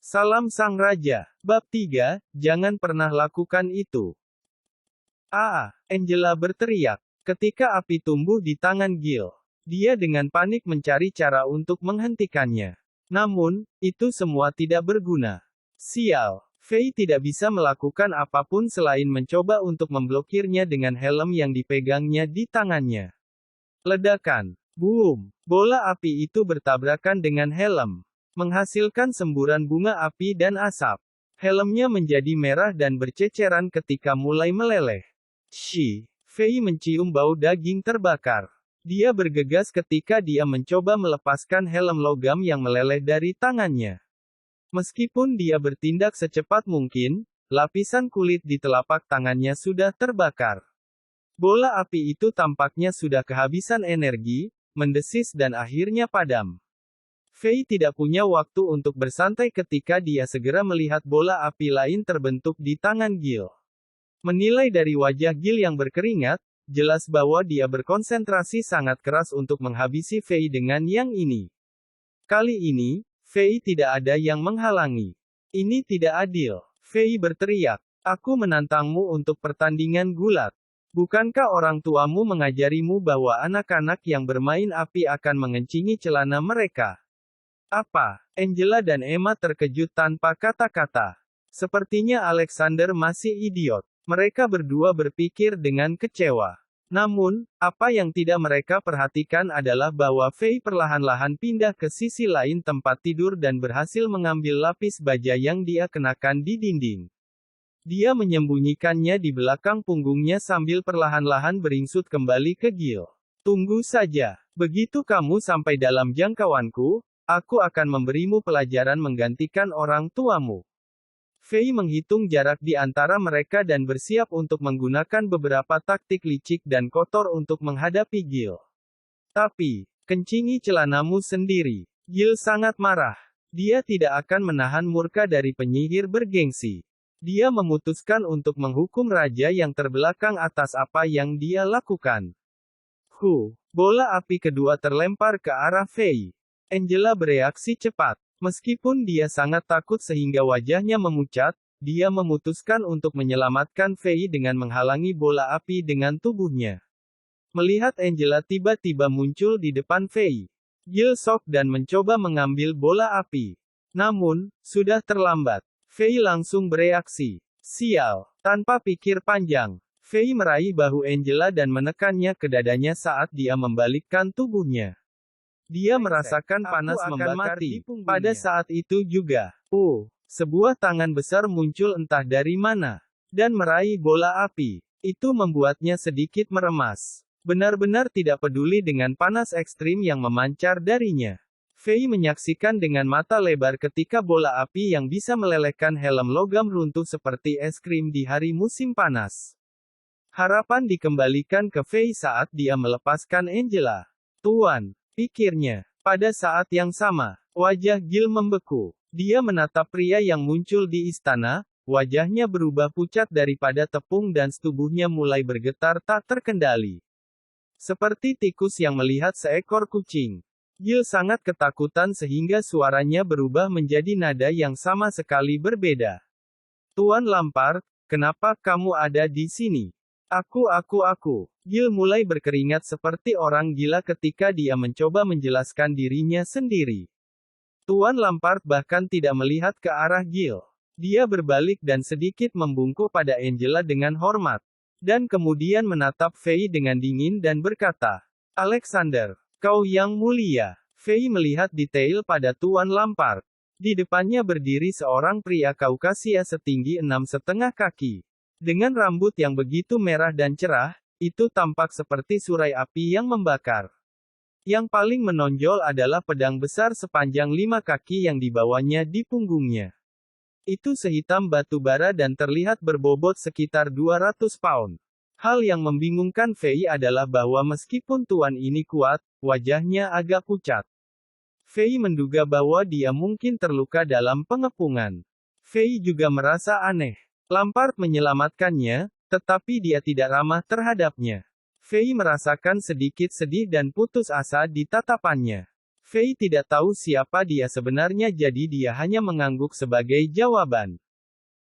Salam Sang Raja. Bab 3, jangan pernah lakukan itu. Angela berteriak. Ketika api tumbuh di tangan Gil, dia dengan panik mencari cara untuk menghentikannya. Namun, itu semua tidak berguna. Sial, Fei tidak bisa melakukan apapun selain mencoba untuk memblokirnya dengan helm yang dipegangnya di tangannya. Ledakan. Boom. Bola api itu bertabrakan dengan helm, menghasilkan semburan bunga api dan asap. Helmnya menjadi merah dan berceceran ketika mulai meleleh. Fei mencium bau daging terbakar. Dia bergegas ketika dia mencoba melepaskan helm logam yang meleleh dari tangannya. Meskipun dia bertindak secepat mungkin, lapisan kulit di telapak tangannya sudah terbakar. Bola api itu tampaknya sudah kehabisan energi, mendesis dan akhirnya padam. Fei tidak punya waktu untuk bersantai ketika dia segera melihat bola api lain terbentuk di tangan Gil. Menilai dari wajah Gil yang berkeringat, jelas bahwa dia berkonsentrasi sangat keras untuk menghabisi Fei dengan yang ini. Kali ini, Fei tidak ada yang menghalangi. Ini tidak adil. Fei berteriak. Aku menantangmu untuk pertandingan gulat. Bukankah orang tuamu mengajarimu bahwa anak-anak yang bermain api akan mengencingi celana mereka? Apa? Angela dan Emma terkejut tanpa kata-kata. Sepertinya Alexander masih idiot. Mereka berdua berpikir dengan kecewa. Namun, apa yang tidak mereka perhatikan adalah bahwa Fei perlahan-lahan pindah ke sisi lain tempat tidur dan berhasil mengambil lapis baja yang dia kenakan di dinding. Dia menyembunyikannya di belakang punggungnya sambil perlahan-lahan beringsut kembali ke Gil. Tunggu saja. Begitu kamu sampai dalam jangkauanku, aku akan memberimu pelajaran menggantikan orang tuamu. Fei menghitung jarak di antara mereka dan bersiap untuk menggunakan beberapa taktik licik dan kotor untuk menghadapi Gil. Tapi, kencingi celanamu sendiri. Gil sangat marah. Dia tidak akan menahan murka dari penyihir bergengsi. Dia memutuskan untuk menghukum raja yang terbelakang atas apa yang dia lakukan. Bola api kedua terlempar ke arah Fei. Angela bereaksi cepat. Meskipun dia sangat takut sehingga wajahnya memucat, dia memutuskan untuk menyelamatkan Fei dengan menghalangi bola api dengan tubuhnya. Melihat Angela tiba-tiba muncul di depan Fei, Gil shock dan mencoba mengambil bola api. Namun, sudah terlambat. Fei langsung bereaksi. Sial. Tanpa pikir panjang, Fei meraih bahu Angela dan menekannya ke dadanya saat dia membalikkan tubuhnya. Dia merasakan panas membakar di punggungnya. Pada saat itu juga, sebuah tangan besar muncul entah dari mana, dan meraih bola api. Itu membuatnya sedikit meremas. Benar-benar tidak peduli dengan panas ekstrim yang memancar darinya. Fei menyaksikan dengan mata lebar ketika bola api yang bisa melelehkan helm logam runtuh seperti es krim di hari musim panas. Harapan dikembalikan ke Fei saat dia melepaskan Angela. Tuan, pikirnya. Pada saat yang sama, wajah Gil membeku. Dia menatap pria yang muncul di istana, wajahnya berubah pucat daripada tepung dan tubuhnya mulai bergetar tak terkendali. Seperti tikus yang melihat seekor kucing. Gil sangat ketakutan sehingga suaranya berubah menjadi nada yang sama sekali berbeda. Tuan Lampard, kenapa kamu ada di sini? Aku. Gil mulai berkeringat seperti orang gila ketika dia mencoba menjelaskan dirinya sendiri. Tuan Lampard bahkan tidak melihat ke arah Gil. Dia berbalik dan sedikit membungkuk pada Angela dengan hormat. Dan kemudian menatap Fei dengan dingin dan berkata, Alexander, kau yang mulia. Fei melihat detail pada Tuan Lampard. Di depannya berdiri seorang pria Kaukasia setinggi 6,5 kaki. Dengan rambut yang begitu merah dan cerah, itu tampak seperti surai api yang membakar. Yang paling menonjol adalah pedang besar sepanjang 5 kaki yang dibawanya di punggungnya. Itu sehitam batu bara dan terlihat berbobot sekitar 200 pound. Hal yang membingungkan Fei adalah bahwa meskipun tuan ini kuat, wajahnya agak pucat. Fei menduga bahwa dia mungkin terluka dalam pengepungan. Fei juga merasa aneh. Lampard menyelamatkannya, tetapi dia tidak ramah terhadapnya. Fei merasakan sedikit sedih dan putus asa di tatapannya. Fei tidak tahu siapa dia sebenarnya jadi dia hanya mengangguk sebagai jawaban.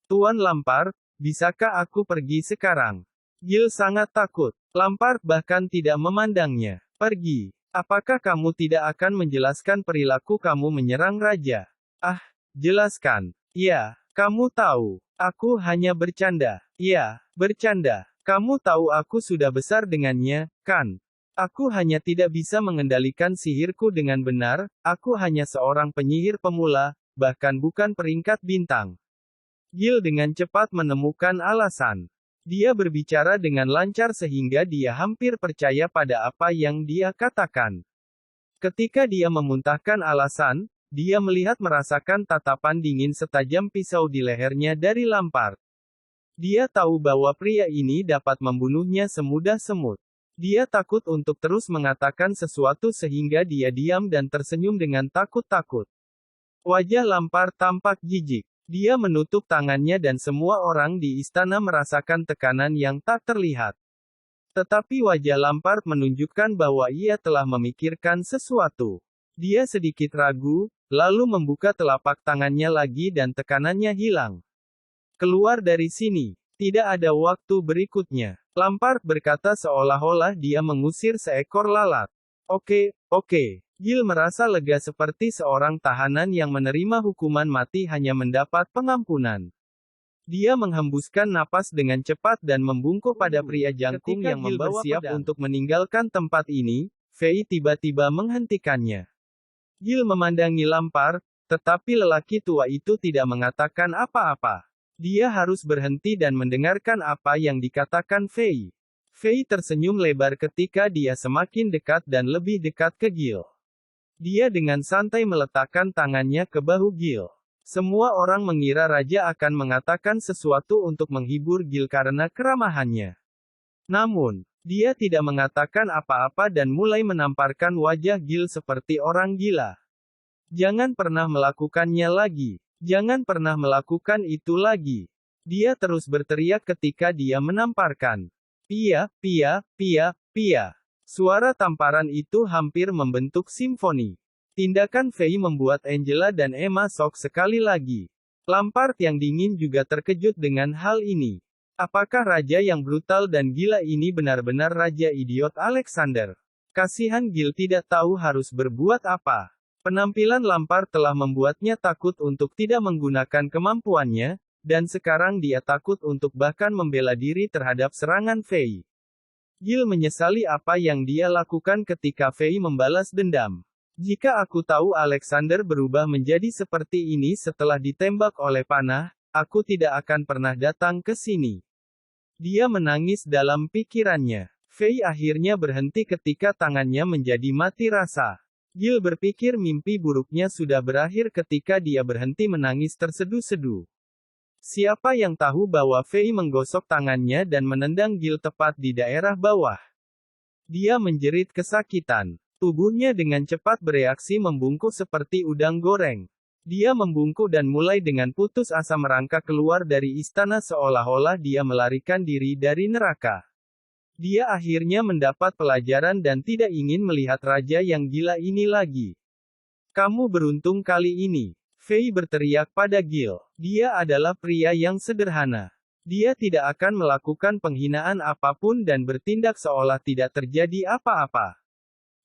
Tuan Lampard, bisakah aku pergi sekarang? Gil sangat takut. Lampard bahkan tidak memandangnya. Pergi. Apakah kamu tidak akan menjelaskan perilaku kamu menyerang raja? Ah, jelaskan. Ya, kamu tahu. Aku hanya bercanda. Ya, bercanda. Kamu tahu aku sudah besar dengannya, kan? Aku hanya tidak bisa mengendalikan sihirku dengan benar, aku hanya seorang penyihir pemula, bahkan bukan peringkat bintang. Gil dengan cepat menemukan alasan. Dia berbicara dengan lancar sehingga dia hampir percaya pada apa yang dia katakan. Ketika dia memuntahkan alasan, dia merasakan tatapan dingin setajam pisau di lehernya dari Lampard. Dia tahu bahwa pria ini dapat membunuhnya semudah semut. Dia takut untuk terus mengatakan sesuatu sehingga dia diam dan tersenyum dengan takut-takut. Wajah Lampard tampak jijik. Dia menutup tangannya dan semua orang di istana merasakan tekanan yang tak terlihat. Tetapi wajah Lampard menunjukkan bahwa ia telah memikirkan sesuatu. Dia sedikit ragu, lalu membuka telapak tangannya lagi dan tekanannya hilang. Keluar dari sini. Tidak ada waktu berikutnya. Lampard berkata seolah-olah dia mengusir seekor lalat. Oke. Gil merasa lega seperti seorang tahanan yang menerima hukuman mati hanya mendapat pengampunan. Dia menghembuskan napas dengan cepat dan membungkuk pada pria jangkung yang membawa pedang. Untuk meninggalkan tempat ini, Fei tiba-tiba menghentikannya. Gil memandangi Lampard, tetapi lelaki tua itu tidak mengatakan apa-apa. Dia harus berhenti dan mendengarkan apa yang dikatakan Fei. Fei tersenyum lebar ketika dia semakin dekat dan lebih dekat ke Gil. Dia dengan santai meletakkan tangannya ke bahu Gil. Semua orang mengira raja akan mengatakan sesuatu untuk menghibur Gil karena keramahannya. Namun, dia tidak mengatakan apa-apa dan mulai menamparkan wajah Gil seperti orang gila. Jangan pernah melakukannya lagi. Jangan pernah melakukan itu lagi. Dia terus berteriak ketika dia menamparkan. Pia. Suara tamparan itu hampir membentuk simfoni. Tindakan Fei membuat Angela dan Emma shock sekali lagi. Lampard yang dingin juga terkejut dengan hal ini. Apakah raja yang brutal dan gila ini benar-benar raja idiot Alexander? Kasihan Gil tidak tahu harus berbuat apa. Penampilan Lampard telah membuatnya takut untuk tidak menggunakan kemampuannya, dan sekarang dia takut untuk bahkan membela diri terhadap serangan Fei. Gil menyesali apa yang dia lakukan ketika Fei membalas dendam. Jika aku tahu Alexander berubah menjadi seperti ini setelah ditembak oleh panah, aku tidak akan pernah datang ke sini. Dia menangis dalam pikirannya. Fei akhirnya berhenti ketika tangannya menjadi mati rasa. Gil berpikir mimpi buruknya sudah berakhir ketika dia berhenti menangis terseduh-seduh. Siapa yang tahu bahwa Fei menggosok tangannya dan menendang Gil tepat di daerah bawah. Dia menjerit kesakitan. Tubuhnya dengan cepat bereaksi membungkuk seperti udang goreng. Dia membungkuk dan mulai dengan putus asa merangkak keluar dari istana seolah-olah dia melarikan diri dari neraka. Dia akhirnya mendapat pelajaran dan tidak ingin melihat raja yang gila ini lagi. Kamu beruntung kali ini. Fei berteriak pada Gil. Dia adalah pria yang sederhana. Dia tidak akan melakukan penghinaan apapun dan bertindak seolah tidak terjadi apa-apa.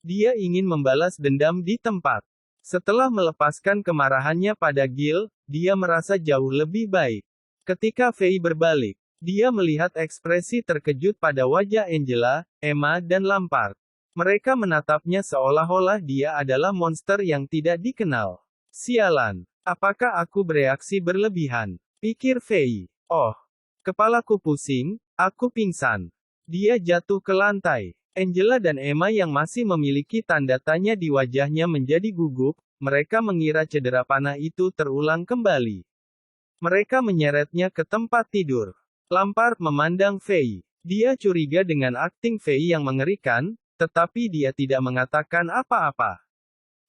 Dia ingin membalas dendam di tempat. Setelah melepaskan kemarahannya pada Gil, dia merasa jauh lebih baik. Ketika Fei berbalik, dia melihat ekspresi terkejut pada wajah Angela, Emma dan Lampard. Mereka menatapnya seolah-olah dia adalah monster yang tidak dikenal. Sialan. Apakah aku bereaksi berlebihan? Pikir Fei. Oh. Kepalaku pusing, aku pingsan. Dia jatuh ke lantai. Angela dan Emma yang masih memiliki tanda tanya di wajahnya menjadi gugup, mereka mengira cedera panah itu terulang kembali. Mereka menyeretnya ke tempat tidur. Lampard memandang Fei. Dia curiga dengan akting Fei yang mengerikan, tetapi dia tidak mengatakan apa-apa.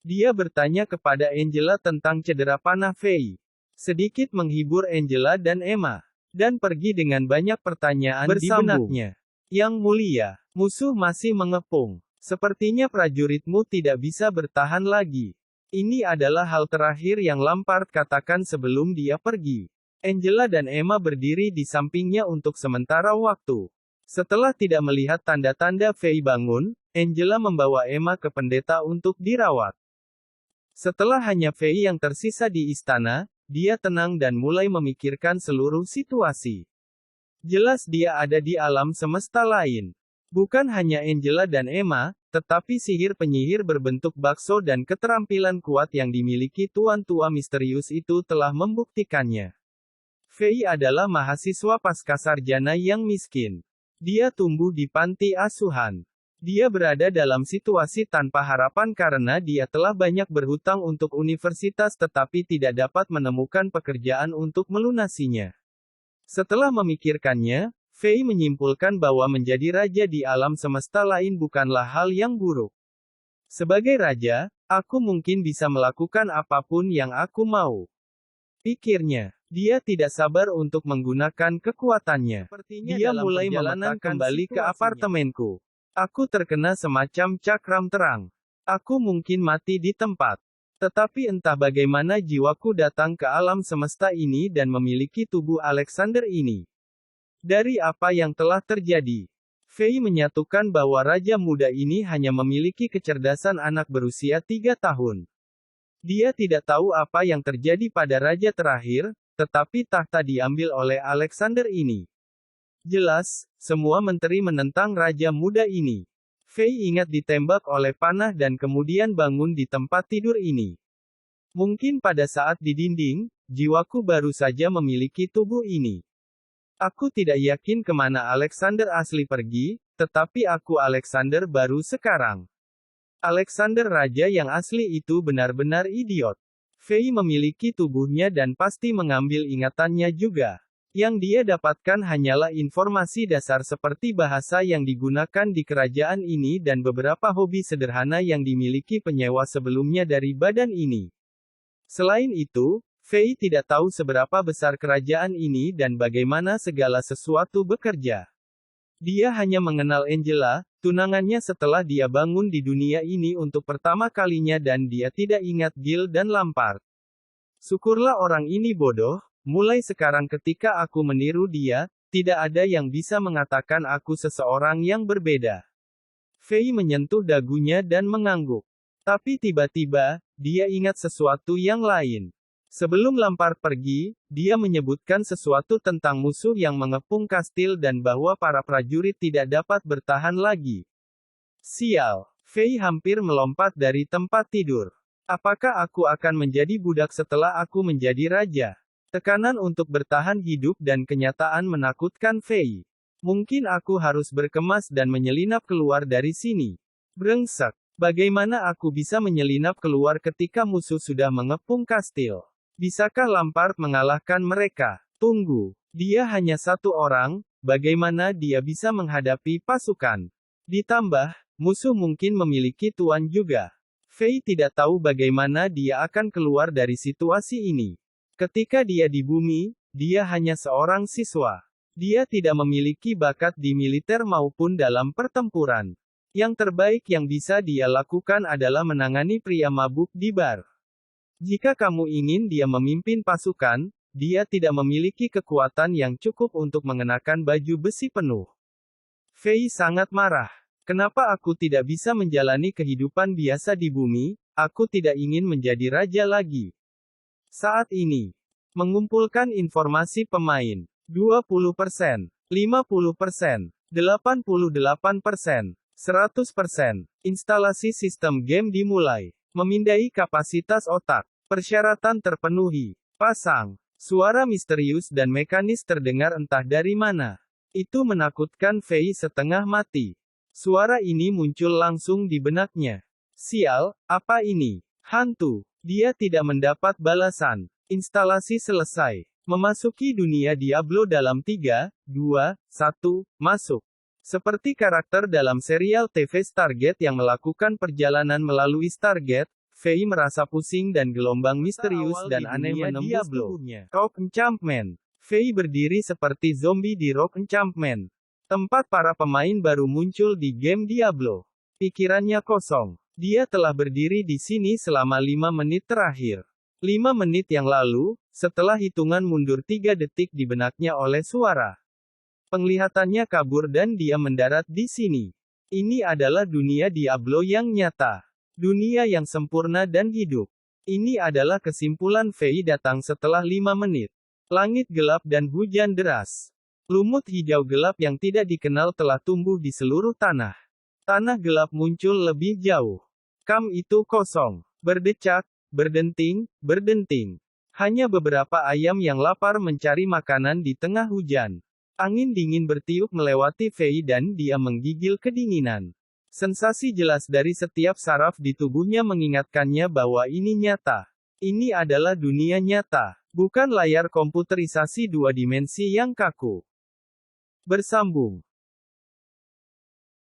Dia bertanya kepada Angela tentang cedera panah Fei. Sedikit menghibur Angela dan Emma. Dan pergi dengan banyak pertanyaan di benaknya. Yang mulia, musuh masih mengepung. Sepertinya prajuritmu tidak bisa bertahan lagi. Ini adalah hal terakhir yang Lampard katakan sebelum dia pergi. Angela dan Emma berdiri di sampingnya untuk sementara waktu. Setelah tidak melihat tanda-tanda Faye bangun, Angela membawa Emma ke pendeta untuk dirawat. Setelah hanya Faye yang tersisa di istana, dia tenang dan mulai memikirkan seluruh situasi. Jelas dia ada di alam semesta lain. Bukan hanya Angela dan Emma, tetapi sihir penyihir berbentuk bakso dan keterampilan kuat yang dimiliki tuan tua misterius itu telah membuktikannya. Faye adalah mahasiswa pascasarjana yang miskin. Dia tumbuh di panti asuhan. Dia berada dalam situasi tanpa harapan karena dia telah banyak berhutang untuk universitas tetapi tidak dapat menemukan pekerjaan untuk melunasinya. Setelah memikirkannya, Faye menyimpulkan bahwa menjadi raja di alam semesta lain bukanlah hal yang buruk. Sebagai raja, aku mungkin bisa melakukan apapun yang aku mau. Pikirnya, dia tidak sabar untuk menggunakan kekuatannya. Dia mulai memetakan kembali ke apartemenku. Aku terkena semacam cakram terang. Aku mungkin mati di tempat. Tetapi entah bagaimana jiwaku datang ke alam semesta ini dan memiliki tubuh Alexander ini. Dari apa yang telah terjadi, Faye menyatukan bahwa raja muda ini hanya memiliki kecerdasan anak berusia 3 tahun. Dia tidak tahu apa yang terjadi pada raja terakhir, tetapi tahta diambil oleh Alexander ini. Jelas, semua menteri menentang raja muda ini. Faye ingat ditembak oleh panah dan kemudian bangun di tempat tidur ini. Mungkin pada saat di dinding, jiwaku baru saja memiliki tubuh ini. Aku tidak yakin kemana Alexander asli pergi, tetapi aku Alexander baru sekarang. Alexander raja yang asli itu benar-benar idiot. Faye memiliki tubuhnya dan pasti mengambil ingatannya juga. Yang dia dapatkan hanyalah informasi dasar seperti bahasa yang digunakan di kerajaan ini dan beberapa hobi sederhana yang dimiliki penyewa sebelumnya dari badan ini. Selain itu, Faye tidak tahu seberapa besar kerajaan ini dan bagaimana segala sesuatu bekerja. Dia hanya mengenal Angela, tunangannya setelah dia bangun di dunia ini untuk pertama kalinya dan dia tidak ingat Gil dan Lampard. Syukurlah orang ini bodoh, mulai sekarang ketika aku meniru dia, tidak ada yang bisa mengatakan aku seseorang yang berbeda. Faye menyentuh dagunya dan mengangguk. Tapi tiba-tiba, dia ingat sesuatu yang lain. Sebelum Lampard pergi, dia menyebutkan sesuatu tentang musuh yang mengepung kastil dan bahwa para prajurit tidak dapat bertahan lagi. Sial, Faye hampir melompat dari tempat tidur. Apakah aku akan menjadi budak setelah aku menjadi raja? Tekanan untuk bertahan hidup dan kenyataan menakutkan Faye. Mungkin aku harus berkemas dan menyelinap keluar dari sini. Brengsek, bagaimana aku bisa menyelinap keluar ketika musuh sudah mengepung kastil? Bisakah Lampard mengalahkan mereka? Tunggu, dia hanya satu orang, bagaimana dia bisa menghadapi pasukan? Ditambah, musuh mungkin memiliki tuan juga. Faye tidak tahu bagaimana dia akan keluar dari situasi ini. Ketika dia di bumi, dia hanya seorang siswa. Dia tidak memiliki bakat di militer maupun dalam pertempuran. Yang terbaik yang bisa dia lakukan adalah menangani pria mabuk di bar. Jika kamu ingin dia memimpin pasukan, dia tidak memiliki kekuatan yang cukup untuk mengenakan baju besi penuh. Faye sangat marah. Kenapa aku tidak bisa menjalani kehidupan biasa di bumi? Aku tidak ingin menjadi raja lagi. Saat ini, mengumpulkan informasi pemain. 20%, 50%, 88%, 100%. Instalasi sistem game dimulai. Memindai kapasitas otak. Persyaratan terpenuhi. Pasang. Suara misterius dan mekanis terdengar entah dari mana. Itu menakutkan Faye setengah mati. Suara ini muncul langsung di benaknya. Sial, apa ini? Hantu. Dia tidak mendapat balasan. Instalasi selesai. Memasuki dunia Diablo dalam 3, 2, 1, masuk. Seperti karakter dalam serial TV Stargate yang melakukan perjalanan melalui Stargate, Faye merasa pusing dan gelombang misterius dan aneh menembus tubuhnya. Rock Enchantment. Faye berdiri seperti zombie di Rock Enchantment. Tempat para pemain baru muncul di game Diablo. Pikirannya kosong. Dia telah berdiri di sini selama 5 menit terakhir. 5 menit yang lalu, setelah hitungan mundur 3 detik di benaknya oleh suara. Penglihatannya kabur dan dia mendarat di sini. Ini adalah dunia Diablo yang nyata. Dunia yang sempurna dan hidup. Ini adalah kesimpulan Fei datang setelah 5 menit. Langit gelap dan hujan deras. Lumut hijau gelap yang tidak dikenal telah tumbuh di seluruh tanah. Tanah gelap muncul lebih jauh. Kam itu kosong. Berdecak, berdenting, berdenting. Hanya beberapa ayam yang lapar mencari makanan di tengah hujan. Angin dingin bertiup melewati Fei dan dia menggigil kedinginan. Sensasi jelas dari setiap saraf di tubuhnya mengingatkannya bahwa ini nyata. Ini adalah dunia nyata, bukan layar komputerisasi 2 dimensi yang kaku. Bersambung.